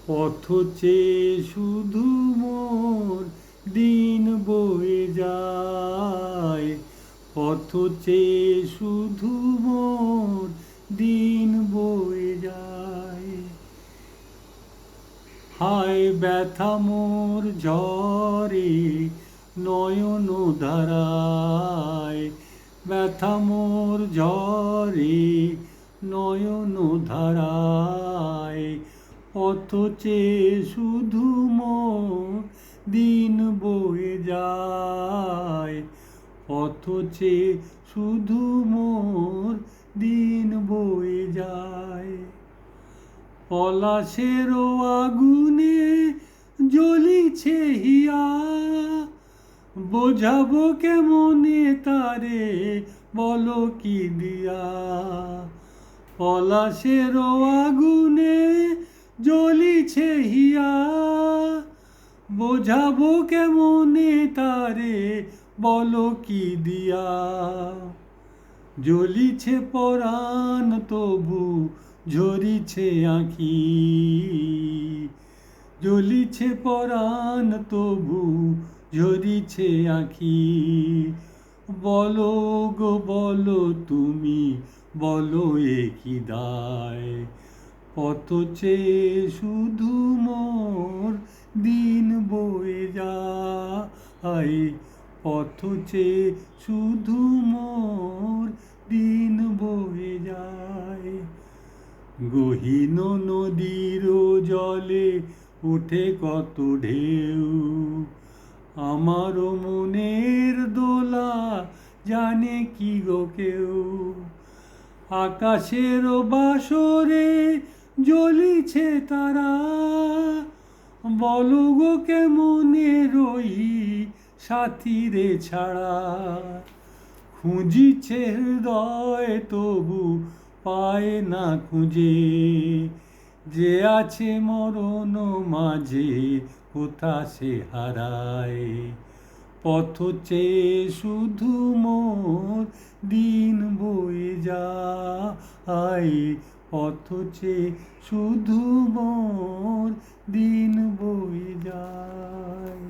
পথ চেয়ে শুধু মোর দিন বয়ে যায়, পথ চেয়ে শুধু মোর দিন বয়ে যায়। হায় ব্যথা মোর ঝরে নয়ন ধারায়, ব্যথা মোর ঝরে নয়ন ধারায়। পথ চেয়ে শুধু মোর দিন বয়ে যায়, পথ চেয়ে শুধু মোর দিন বয়ে যায়। পলাশের আগুনে জ্বলিছে হিয়া, বোঝাবো কেমনে তারে বলো কি দিয়া। পলাশের আগুনে জ্বলিছে হিয়া, বোঝাবো কেমনে তারে বলো কি দিয়া। জ্বলিছে পরাণ তবু ঝরিছে আঁখি, জ্বলিছে পরাণ তবু ঝরিছে আঁখি। বলো গো বলো তুমি বলো এ কি দায়, পথ চেয়ে শুধু মোর দিন বয়ে যায়, পথ চেয়ে শুধু মোর দিন বয়ে যায়। গহীন নদীর জলে ওঠে কত ঢেউ, আমার মনের দোলা জানে কি গো কেউ। আকাশের বাসরে জ্বলিছে তারা, বলো গো কেমনে রহি সাথীরে ছাড়া। খুঁজিছে হৃদয় তবু পায় না খুঁজে, যে আছে মরণ মাঝে কোথা সে হারায়। পথ চেয়ে শুধু মোর দিন বয়ে যায়, পথ চেয়ে শুধু মোর দিন বয়ে যায়।